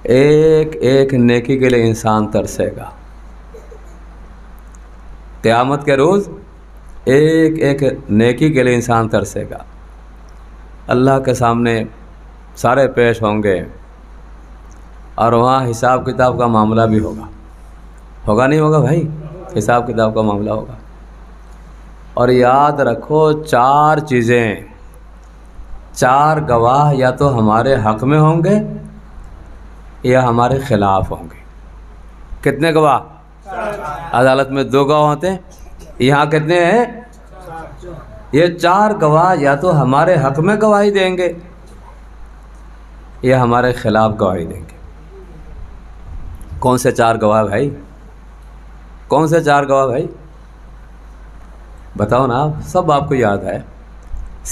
ایک ایک نیکی کے لیے انسان ترسے گا. قیامت کے روز ایک ایک نیکی کے لیے انسان ترسے گا. اللہ کے سامنے سارے پیش ہوں گے اور وہاں حساب کتاب کا معاملہ بھی ہوگا. ہوگا نہیں ہوگا بھائی؟ حساب کتاب کا معاملہ ہوگا. اور یاد رکھو 4 چیزیں، 4 گواہ یا تو ہمارے حق میں ہوں گے یا ہمارے خلاف ہوں گے. کتنے گواہ؟ عدالت میں 2 گواہ ہوتے ہیں، یہاں کتنے ہیں؟ یہ 4 گواہ یا تو ہمارے حق میں گواہی دیں گے یا ہمارے خلاف گواہی دیں گے. کون سے 4 گواہ بھائی؟ کون سے 4 گواہ بھائی؟ بتاؤ نا. آپ سب آپ کو یاد ہے،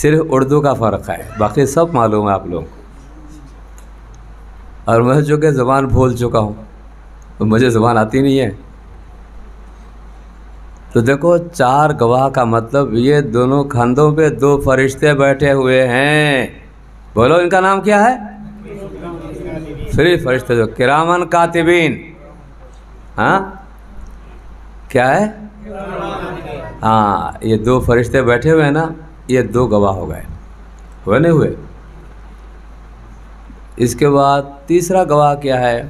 صرف اردو کا فرق ہے، باقی سب معلوم ہے آپ لوگوں کو. اور میں جو کہ زبان بھول چکا ہوں، تو مجھے زبان آتی نہیں ہے. تو دیکھو 4 گواہ کا مطلب یہ دونوں کندھوں پہ 2 فرشتے بیٹھے ہوئے ہیں. بولو ان کا نام کیا ہے؟ فری فرشتے، جو کرامن کاتبین. ہاں کیا ہے؟ ہاں یہ 2 فرشتے بیٹھے ہوئے ہیں نا، یہ 2 گواہ ہو گئے. ہوئے نہیں ہوئے؟ اس کے بعد تیسرا گواہ کیا ہے؟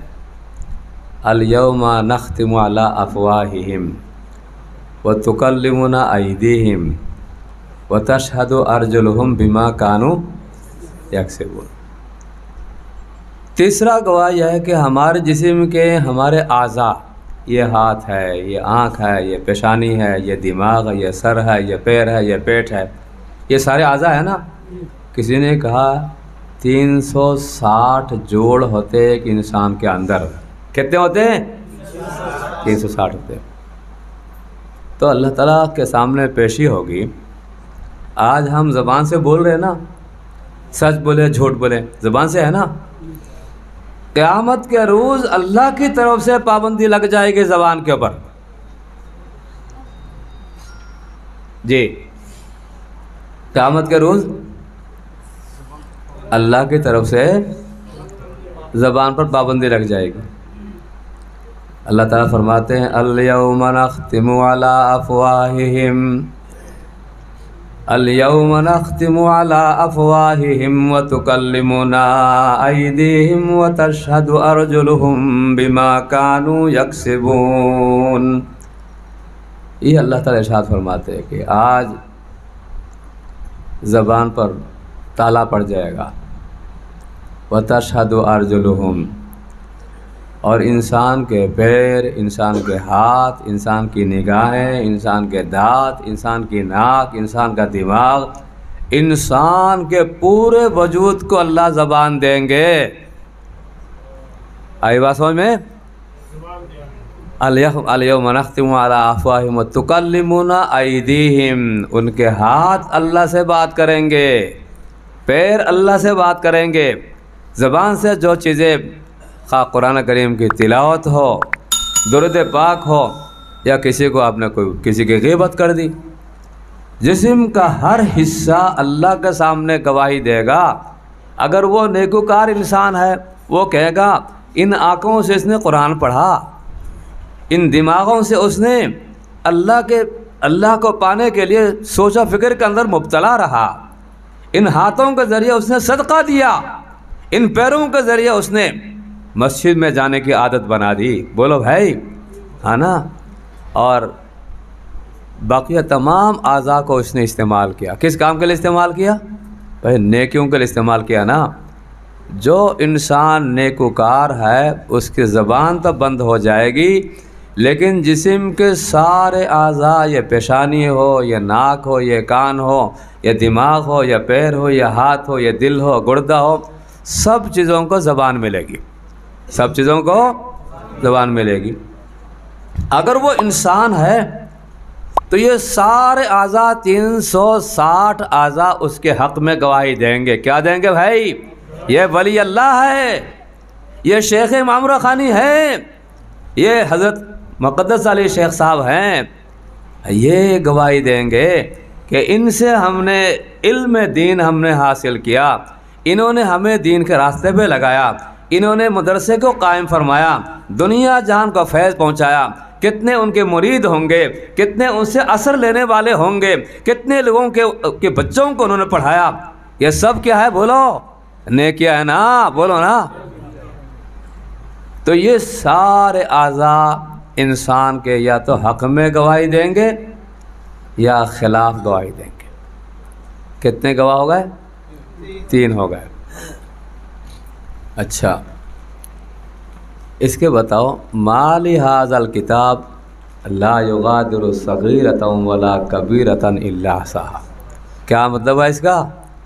الیوم نختم علی افواہہم وتکلمنا ایدیہم وتشہد ارجلہم بما کانوا یکسبون. تیسرا گواہ یہ ہے کہ ہمارے جسم کے ہمارے اعضاء، یہ ہاتھ ہے، یہ آنکھ ہے، یہ پیشانی ہے، یہ دماغ ہے، یہ سر ہے، یہ پیر ہے، یہ پیٹ ہے، یہ سارے اعضاء ہیں نا. کسی نے کہا 360 جوڑ ہوتے ایک انسان کے اندر. کتنے ہوتے ہیں؟ 360 ہوتے. تو اللہ تعالیٰ کے سامنے پیشی ہوگی. آج ہم زبان سے بول رہے ہیں نا، سچ بولے جھوٹ بولے، زبان سے ہے نا. قیامت کے روز اللہ کی طرف سے پابندی لگ جائے گی زبان کے اوپر. جی قیامت کے روز اللہ کی طرف سے زبان پر پابندی لگ جائے گی. اللہ تعالیٰ فرماتے ہیں الیوم نختم علی افواہہم الیوم نختم علی افواہہم وتکلمنا ایدیہم وتشہد ارجلہم بما کانوا یکسبون. یہ اللہ تعالیٰ ارشاد فرماتے ہیں کہ آج زبان پر تالا پڑ جائے گا. وتشہد ارجلہم، اور انسان کے پیر، انسان کے ہاتھ، انسان کی نگاہیں، انسان کے دانت، انسان کی ناک، انسان کا دماغ، انسان کے پورے وجود کو اللہ زبان دیں گے. آئی بات سمجھ میں؟ الیوم نختم علی افواہہم وتکلمنا ایدیہم، ان کے ہاتھ اللہ سے بات کریں گے، پیر اللہ سے بات کریں گے. زبان سے جو چیزیں، خواہ قرآن کریم کی تلاوت ہو، درود پاک ہو، یا کسی کو آپ نے کسی کی غیبت کر دی، جسم کا ہر حصہ اللہ کے سامنے گواہی دے گا. اگر وہ نیکوکار انسان ہے، وہ کہے گا ان آنکھوں سے اس نے قرآن پڑھا، ان دماغوں سے اس نے اللہ کو پانے کے لیے سوچا فکر کے اندر مبتلا رہا، ان ہاتھوں کے ذریعے اس نے صدقہ دیا، ان پیروں کے ذریعے اس نے مسجد میں جانے کی عادت بنا دی. بولو بھائی، ہاں نا. اور باقی تمام اعضاء کو اس نے استعمال کیا. کس کام کے لیے استعمال کیا؟ بھائی نیکیوں کے لیے استعمال کیا نا. جو انسان نیکوکار ہے اس کی زبان تو بند ہو جائے گی، لیکن جسم کے سارے اعضاء، یہ پیشانی ہو، یہ ناک ہو، یہ کان ہو، یہ دماغ ہو، یا پیر ہو، یا ہاتھ ہو، یا دل ہو، گردہ ہو، سب چیزوں کو زبان ملے گی. سب چیزوں کو زبان ملے گی. اگر وہ انسان ہے تو یہ سارے اعضاء، 360 اعضاء اس کے حق میں گواہی دیں گے. کیا دیں گے بھائی؟ یہ ولی اللہ ہے، یہ شیخ معمر خانی ہے، یہ حضرت مقدس علی شیخ صاحب ہیں. یہ گواہی دیں گے کہ ان سے ہم نے علم دین ہم نے حاصل کیا، انہوں نے ہمیں دین کے راستے پہ لگایا، انہوں نے مدرسے کو قائم فرمایا، دنیا جہان کو فیض پہنچایا، کتنے ان کے مرید ہوں گے، کتنے ان سے اثر لینے والے ہوں گے، کتنے لوگوں کے بچوں کو انہوں نے پڑھایا۔ یہ سب کیا ہے؟ بولو، نیکیاں ہے نا، بولو نا۔ تو یہ سارے اعضاء انسان کے یا تو حق میں گواہی دیں گے یا خلاف گواہی دیں گے۔ کتنے گواہ ہو گئے؟ 3 ہو گئے۔ اچھا، اس کے بتاؤ، ما لہذا الکتاب لا یغادر صغیرۃ ولا کبیرۃ الا احصاھا، کیا مطلب ہے اس کا؟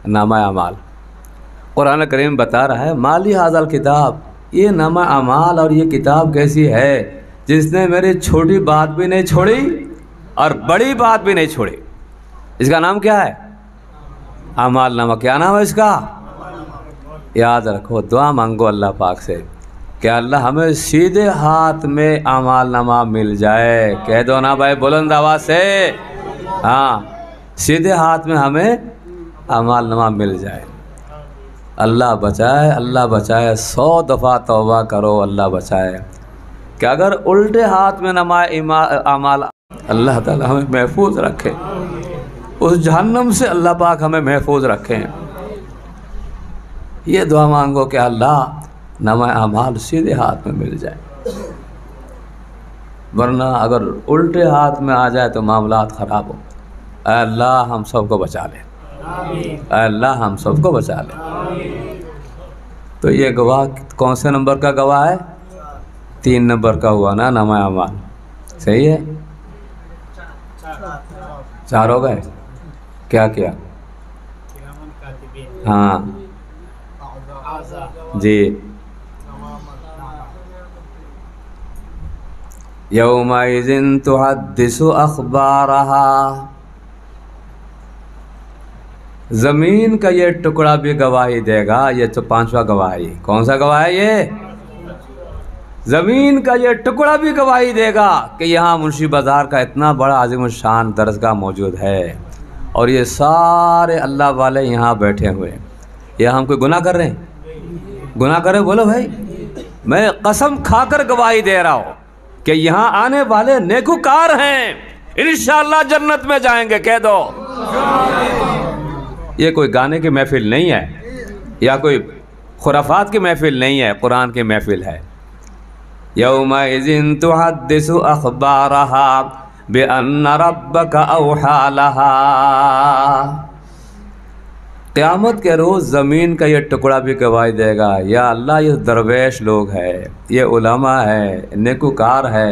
نامہ اعمال۔ قرآن کریم بتا رہا ہے ما لہذا الکتاب، یہ نامہ اعمال اور یہ کتاب کیسی ہے جس نے میری چھوٹی بات بھی نہیں چھوڑی اور بڑی بات بھی نہیں چھوڑی۔ اس کا نام کیا ہے؟ اعمال نامہ۔ کیا نام ہے اس کا؟ یاد رکھو، دعا مانگو اللہ پاک سے کہ اللہ ہمیں سیدھے ہاتھ میں اعمال نامہ مل جائے۔ کہہ دو نا بھائی بلند آواز سے، ہاں، سیدھے ہاتھ میں ہمیں اعمال نامہ مل جائے۔ اللہ بچائے، اللہ بچائے، 100 دفعہ توبہ کرو، اللہ بچائے کہ اگر الٹے ہاتھ میں نامہ اعمال، اللہ تعالی ہمیں محفوظ رکھے اس جہنم سے، اللہ پاک ہمیں محفوظ رکھیں۔ یہ دعا مانگو کہ اللہ نامہ اعمال سیدھے ہاتھ میں مل جائے، ورنہ اگر الٹے ہاتھ میں آ جائے تو معاملات خراب ہو۔ اے اللہ ہم سب کو بچا لے، اے اللہ ہم سب کو بچا لے۔ تو یہ گواہ کون سے نمبر کا گواہ ہے؟ 3 نمبر کا ہوا نا نامہ اعمال، صحیح ہے؟ 4 ہو گئے۔ کیا کیا؟ ہاں جی، یومئذ تحدث اخبارها، زمین کا یہ ٹکڑا بھی گواہی دے گا۔ یہ تو 5واں گواہی، کون سا گواہ ہے یہ؟ زمین کا یہ ٹکڑا بھی گواہی دے گا کہ یہاں منشی بازار کا اتنا بڑا عظیم الشان درسگاہ موجود ہے اور یہ سارے اللہ والے یہاں بیٹھے ہوئے ہیں۔ یہ ہم کوئی گناہ کر رہے ہیں؟ گناہ کر رہے؟ بولو بھائی، میں قسم کھا کر گواہی دے رہا ہوں کہ یہاں آنے والے نیکوکار ہیں، انشاءاللہ جنت میں جائیں گے۔ کہہ دو، یہ کوئی گانے کی محفل نہیں ہے یا کوئی خرافات کی محفل نہیں ہے، قرآن کی محفل ہے۔ یومئذ تحدث اخبارها بأن ربك اوحى لها، قیامت کے روز زمین کا یہ ٹکڑا بھی گواہی دے گا، یا اللہ یہ درویش لوگ ہے، یہ علماء ہے، نیکوکار ہے،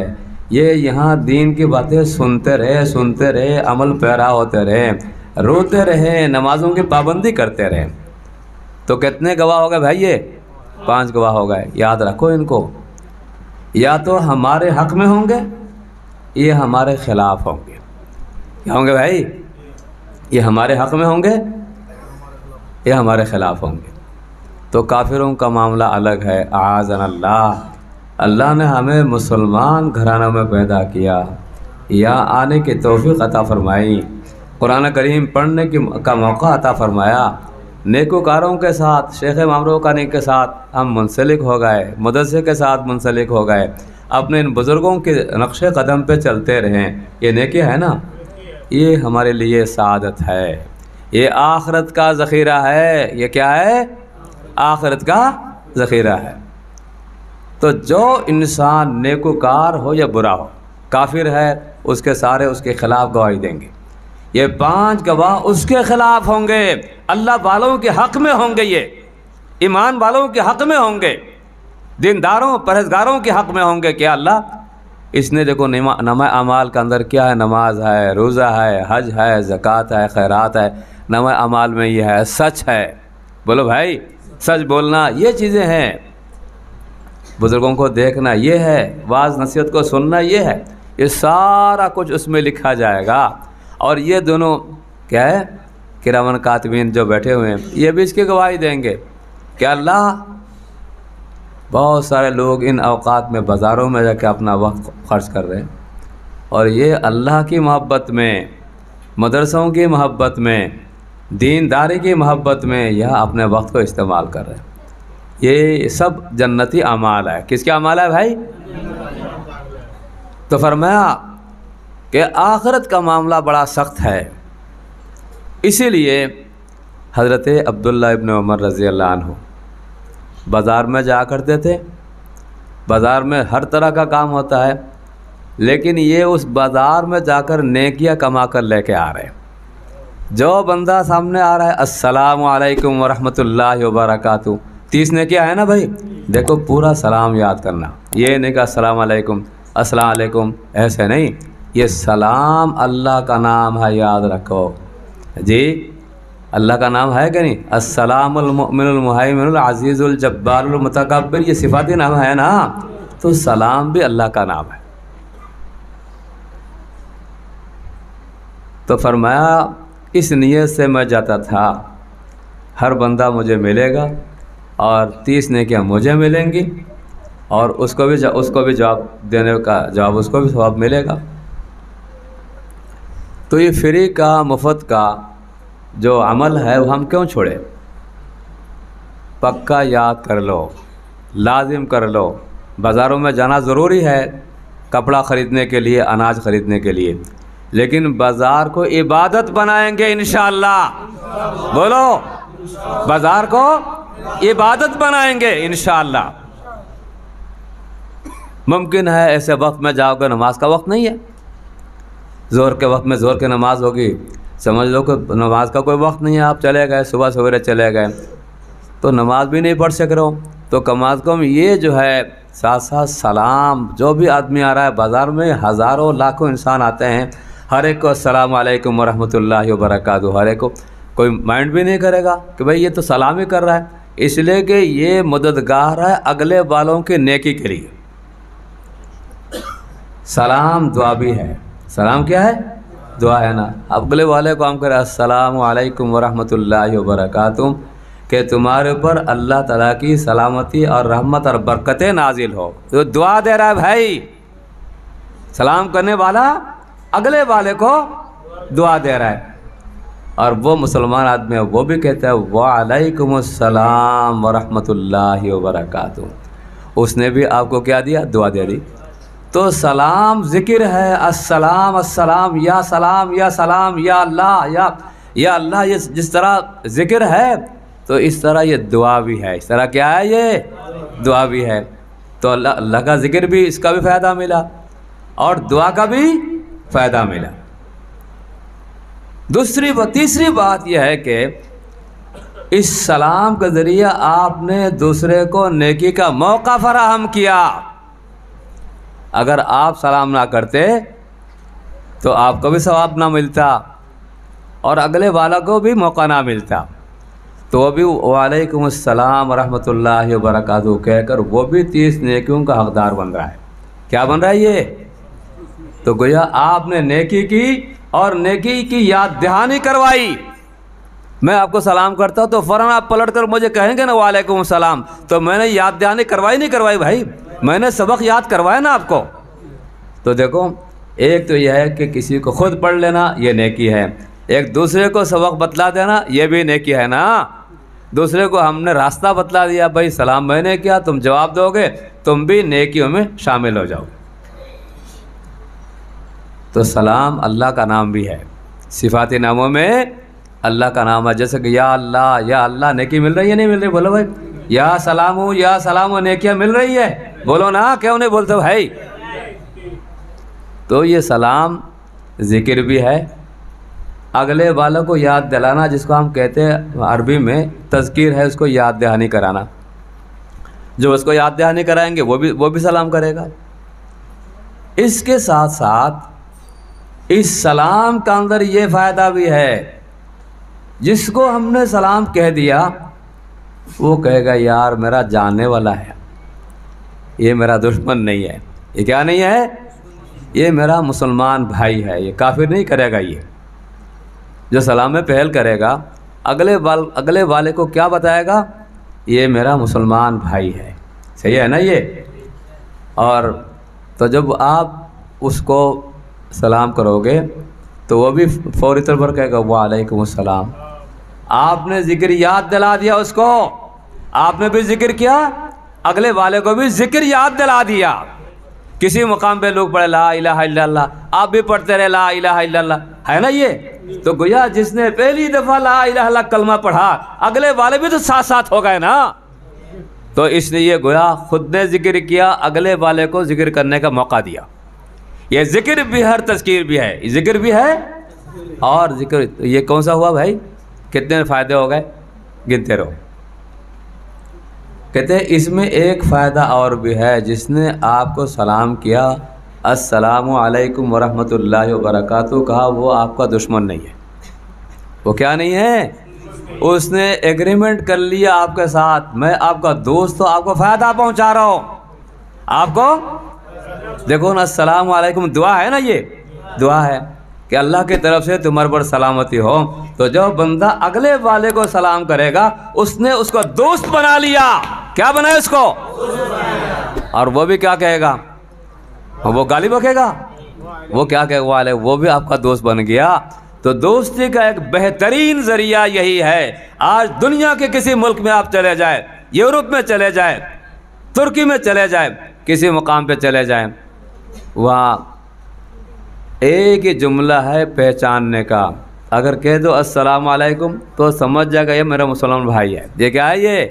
یہ یہاں دین کی باتیں سنتے رہے، عمل پیرا ہوتے رہے، روتے رہے، نمازوں کی پابندی کرتے رہے۔ تو کتنے گواہ ہو گئے بھائی؟ یہ 5 گواہ ہو گئے۔ یاد رکھو ان کو، یا تو ہمارے حق میں ہوں گے، یہ ہمارے خلاف ہوں گے۔ کیا ہوں گے بھائی؟ یہ ہمارے حق میں ہوں گے، یہ ہمارے خلاف ہوں گے۔ تو کافروں کا معاملہ الگ ہے، اعاذنا اللہ۔ اللہ نے ہمیں مسلمان گھرانوں میں پیدا کیا، یا آنے کی توفیق عطا فرمائی، قرآن کریم پڑھنے کا موقع عطا فرمایا، نیکوکاروں کے ساتھ، شیخ معروقانی کے ساتھ ہم منسلک ہو گئے، مدرسے کے ساتھ منسلک ہو گئے، اپنے ان بزرگوں کے نقش قدم پہ چلتے رہیں۔ یہ نیکی ہے نا، یہ ہمارے لیے سعادت ہے، یہ آخرت کا ذخیرہ ہے۔ یہ کیا ہے؟ آخرت کا ذخیرہ ہے۔ تو جو انسان نیکوکار ہو یا برا ہو، کافر ہے، اس کے سارے اس کے خلاف گواہی دیں گے۔ یہ 5 گواہ اس کے خلاف ہوں گے، اللہ والوں کے حق میں ہوں گے، یہ ایمان والوں کے حق میں ہوں گے، دینداروں پرہیزگاروں کے حق میں ہوں گے کہ اللہ اس نے دیکھو نامہ اعمال کا اندر کیا ہے، نماز ہے، روزہ ہے، حج ہے، زکوٰۃ ہے، خیرات ہے، نامہ اعمال میں یہ ہے، سچ ہے۔ بولو بھائی، سچ بولنا، یہ چیزیں ہیں۔ بزرگوں کو دیکھنا یہ ہے، واعظ نصیحت کو سننا یہ ہے، یہ سارا کچھ اس میں لکھا جائے گا۔ اور یہ دونوں کیا ہے؟ کرامن کاتبین جو بیٹھے ہوئے ہیں، یہ بھی اس کی گواہی دیں گے کہ اللہ، بہت سارے لوگ ان اوقات میں بازاروں میں جا کے اپنا وقت خرچ کر رہے ہیں، اور یہ اللہ کی محبت میں، مدرسوں کی محبت میں، دینداری کی محبت میں یہاں اپنے وقت کو استعمال کر رہے ہیں۔ یہ سب جنتی اعمال ہے. کس کے اعمال ہے بھائی؟ تو فرمایا کہ آخرت کا معاملہ بڑا سخت ہے. اسی لیے حضرت عبداللہ ابن عمر رضی اللہ عنہ بازار میں جا کرتے تھے. بازار میں ہر طرح کا کام ہوتا ہے، لیکن یہ اس بازار میں جا کر نیکیاں کما کر لے کے آ رہے ہیں. جو بندہ سامنے آ رہا ہے السلام علیکم ورحمۃ اللہ وبرکاتہ، 30 نیکیاں ہے نا بھائی. دیکھو پورا سلام یاد کرنا، یہ نہیں کہ السلام علیکم السلام علیکم، ایسے نہیں. یہ سلام اللہ کا نام ہے، یاد رکھو جی. اللہ کا نام ہے کہ نہیں؟ السلام المؤمن المہیمن العزیز الجبار المتکبر، یہ صفاتی نام ہے نا. تو سلام بھی اللہ کا نام ہے. تو فرمایا اس نیت سے میں جاتا تھا ہر بندہ مجھے ملے گا اور 30 نیکیاں مجھے ملیں گی، اور اس کو بھی جواب دینے کا جواب اس کو بھی ثواب ملے گا. تو یہ فری کا مفت کا جو عمل ہے وہ ہم کیوں چھوڑے؟ پکا یاد کر لو، لازم کر لو. بازاروں میں جانا ضروری ہے کپڑا خریدنے کے لیے، اناج خریدنے کے لیے، لیکن بازار کو عبادت بنائیں گے انشاءاللہ. بولو، بازار کو عبادت بنائیں گے انشاءاللہ. ممکن ہے ایسے وقت میں جاؤ گے، نماز کا وقت نہیں ہے، ظہر کے وقت میں ظہر کی نماز ہوگی، سمجھ لو کہ نماز کا کوئی وقت نہیں ہے، آپ چلے گئے صبح سویرے چلے گئے تو نماز بھی نہیں پڑھ سک رہے ہو. تو کم از کم یہ جو ہے ساتھ ساتھ سلام، جو بھی آدمی آ رہا ہے بازار میں، ہزاروں لاکھوں انسان آتے ہیں، ہر ایک کو السلام علیکم ورحمۃ اللہ وبرکاتہ، ہر ایک کو کوئی مائنڈ بھی نہیں کرے گا کہ بھئی یہ تو سلام ہی کر رہا ہے. اس لیے کہ یہ مددگار ہے اگلے والوں کے نیکی کے لیے. سلام دعا بھی ہے. سلام کیا ہے؟ دعا ہے نا. اگلے والے کو ہم کریں السلام علیکم ورحمۃ اللہ وبرکاتہ، کہ تمہارے اوپر اللہ تعالیٰ کی سلامتی اور رحمت اور برکتیں نازل ہو. تو دعا دے رہا ہے بھائی. سلام کرنے والا اگلے والے کو دعا دے رہا ہے، اور وہ مسلمان آدمی ہے وہ بھی کہتا ہے وعلیکم السلام ورحمۃ اللہ وبرکاتہ. اس نے بھی آپ کو کیا دیا؟ دعا دے دی. تو سلام ذکر ہے، السلام السلام، یا سلام یا سلام، یا اللہ یا اللہ. یہ جس طرح ذکر ہے تو اس طرح یہ دعا بھی ہے. اس طرح کیا ہے؟ یہ دعا بھی ہے. تو اللہ کا ذکر بھی، اس کا بھی فائدہ ملا اور دعا کا بھی فائدہ ملا. تیسری بات یہ ہے کہ اس سلام کے ذریعے آپ نے دوسرے کو نیکی کا موقع فراہم کیا. اگر آپ سلام نہ کرتے تو آپ کو بھی ثواب نہ ملتا اور اگلے والا کو بھی موقع نہ ملتا. تو وہ بھی وعلیکم السلام ورحمۃ اللہ وبرکاتہ کہہ کر وہ بھی 30 نیکیوں کا حقدار بن رہا ہے. کیا بن رہا ہے یہ؟ تو گویا آپ نے نیکی کی اور نیکی کی یاد دہانی کروائی. میں آپ کو سلام کرتا ہوں تو فوراً آپ پلٹ کر مجھے کہیں گے نا وعلیکم السلام، تو میں نے یاد دہانی کروائی نہیں کروائی بھائی؟ میں نے سبق یاد کروایا نا آپ کو. تو دیکھو، ایک تو یہ ہے کہ کسی کو خود پڑھ لینا، یہ نیکی ہے. ایک دوسرے کو سبق بتلا دینا، یہ بھی نیکی ہے نا. دوسرے کو ہم نے راستہ بتلا دیا، بھائی سلام میں نے کیا، تم جواب دو گے، تم بھی نیکیوں میں شامل ہو جاؤ. تو سلام اللہ کا نام بھی ہے. صفاتی ناموں میں اللہ کا نام ہے. جیسے کہ یا اللہ نیکی مل رہی ہے نہیں مل رہی؟ بولو بھائی. یا سلام نیکیاں مل رہی ہے؟ بولو نا، کیوں نہیں بولتے بھائی؟ تو یہ سلام ذکر بھی ہے، اگلے والوں کو یاد دلانا، جس کو ہم کہتے ہیں عربی میں تذکیر ہے، اس کو یاد دہانی کرانا. جو اس کو یاد دہانی کرائیں گے وہ بھی سلام کرے گا. اس کے ساتھ ساتھ اس سلام کا اندر یہ فائدہ بھی ہے، جس کو ہم نے سلام کہہ دیا وہ کہے گا یار میرا جاننے والا ہے، یہ میرا دشمن نہیں ہے. یہ کیا نہیں ہے؟ یہ میرا مسلمان بھائی ہے، یہ کافر نہیں کرے گا. یہ جو سلام میں پہل کرے گا اگلے والے کو کیا بتائے گا؟ یہ میرا مسلمان بھائی ہے. صحیح ہے نا یہ؟ اور تو جب آپ اس کو سلام کرو گے تو وہ بھی فوری طور پر کہے گا وعلیکم السلام. آپ نے ذکر یاد دلا دیا اس کو، آپ نے بھی ذکر کیا، اگلے والے کو بھی ذکر یاد دلا دیا۔ کسی مقام پہ لوگ پڑھے لا الہ الا اللہ، آپ بھی پڑھتے رہے لا الہ الا اللہ، ہے نا یہ؟ تو گویا جس نے پہلی دفعہ لا الہ الا اللہ کلمہ پڑھا، اگلے والے بھی تو ساتھ ساتھ ہو گئے نا۔ تو اس لیے گویا خود نے ذکر کیا، اگلے والے کو ذکر کرنے کا موقع دیا۔ یہ ذکر بھی ہے، تذکیر بھی ہے، ذکر بھی ہے اور ذکر۔ یہ کون سا ہوا بھائی؟ کتنے فائدے ہو گئے؟ گنتے رہو۔ کہتے ہیں اس میں ایک فائدہ اور بھی ہے، جس نے آپ کو سلام کیا السلام علیکم ورحمۃ اللہ وبرکاتہ کہا، وہ آپ کا دشمن نہیں ہے۔ وہ کیا نہیں ہے؟ اس نے ایگریمنٹ کر لیا آپ کے ساتھ، میں آپ کا دوست ہوں، آپ کو فائدہ پہنچا رہا ہوں۔ آپ کو دیکھو نا، السلام علیکم دعا ہے نا، یہ دعا ہے کہ اللہ کی طرف سے تمہارے پر سلامتی ہو۔ تو جو بندہ اگلے والے کو سلام کرے گا، اس نے اس کو دوست بنا لیا۔ کیا بنایا اس کو؟ اور وہ بھی کیا کہے گا؟ وہ گالی بکے گا؟ وہ کیا کہے والے؟ وہ بھی آپ کا دوست بن گیا۔ تو دوستی کا ایک بہترین ذریعہ یہی ہے۔ آج دنیا کے کسی ملک میں آپ چلے جائیں، یورپ میں چلے جائیں، ترکی میں چلے جائیں، کسی مقام پہ چلے جائیں، وہاں ایک ہی جملہ ہے پہچاننے کا۔ اگر کہہ دو السلام علیکم تو سمجھ جائے گا یہ میرا مسلمان بھائی ہے۔ یہ کیا ہے یہ؟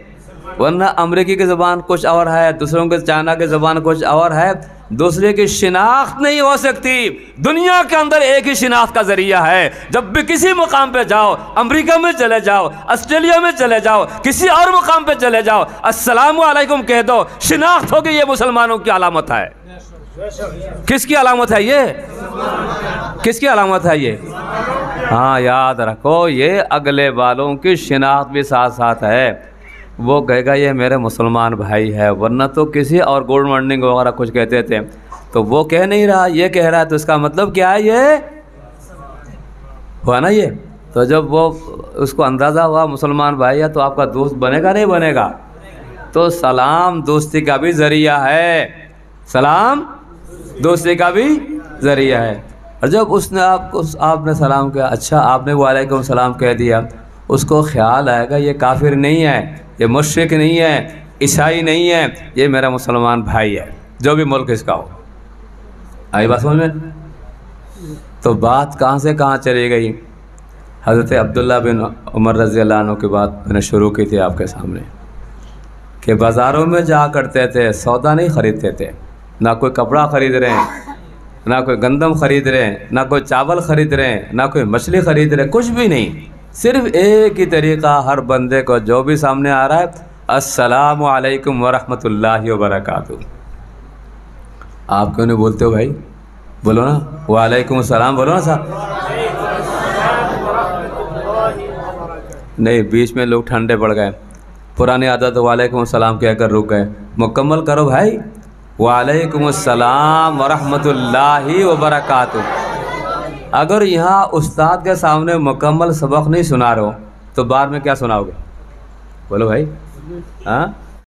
ورنہ امریکی کی زبان کچھ اور ہے، دوسروں کے چائنا کی زبان کچھ اور ہے، دوسرے کی شناخت نہیں ہو سکتی۔ دنیا کے اندر ایک ہی شناخت کا ذریعہ ہے۔ جب بھی کسی مقام پہ جاؤ، امریکہ میں چلے جاؤ، آسٹریلیا میں چلے جاؤ، کسی اور مقام پہ چلے جاؤ، السلام علیکم کہہ دو، شناخت ہوگی، یہ مسلمانوں کی علامت ہے۔ کس کی علامت ہے یہ؟ کس کی علامت ہے یہ؟ ہاں یاد رکھو، یہ اگلے والوں کی شناخت بھی ساتھ ساتھ ہے۔ وہ کہے گا یہ میرے مسلمان بھائی ہے، ورنہ تو کسی اور گڈ مارننگ وغیرہ کچھ کہتے تھے، تو وہ کہہ نہیں رہا، یہ کہہ رہا ہے، تو اس کا مطلب کیا ہے؟ یہ ہوا نا یہ۔ تو جب وہ اس کو اندازہ ہوا مسلمان بھائی ہے تو آپ کا دوست بنے گا نہیں بنے گا؟ تو سلام دوستی کا بھی ذریعہ ہے، سلام دوستی کا بھی ذریعہ ہے۔ اور جب اس نے آپ نے سلام کیا، اچھا آپ نے وعلیکم السلام کہہ دیا، اس کو خیال آئے گا یہ کافر نہیں ہے، یہ مشرک نہیں ہے، عیسائی نہیں ہے، یہ میرا مسلمان بھائی ہے، جو بھی ملک اس کا ہو۔ آئی بات سمجھ میں؟ تو بات کہاں سے کہاں چلی گئی؟ حضرت عبداللہ بن عمر رضی اللہ عنہ کی بات میں نے شروع کی تھی آپ کے سامنے، کہ بازاروں میں جا کرتے تھے، سودا نہیں خریدتے تھے، نہ کوئی کپڑا خرید رہے ہیں، نہ کوئی گندم خرید رہے ہیں، نہ کوئی چاول خرید رہے ہیں، نہ کوئی مچھلی خرید رہے ہیں، کچھ بھی نہیں، صرف ایک ہی طریقہ ہر بندے کو جو بھی سامنے آ رہا ہے، السلام علیکم ورحمۃ اللہ وبرکاتہ۔ آپ کیوں نہیں بولتے ہو بھائی؟ بولو نا، وعلیکم السلام بولو نا صاحب۔ نہیں، بیچ میں لوگ ٹھنڈے پڑ گئے، پرانی عادت وعلیکم السلام کہہ کر رک گئے۔ مکمل کرو بھائی، وعلیکم السلام ورحمۃ اللہ وبرکاتہ۔ اگر یہاں استاد کے سامنے مکمل سبق نہیں سنا رہے ہو تو بعد میں کیا سناؤ گے؟ بولو بھائی، ہاں؟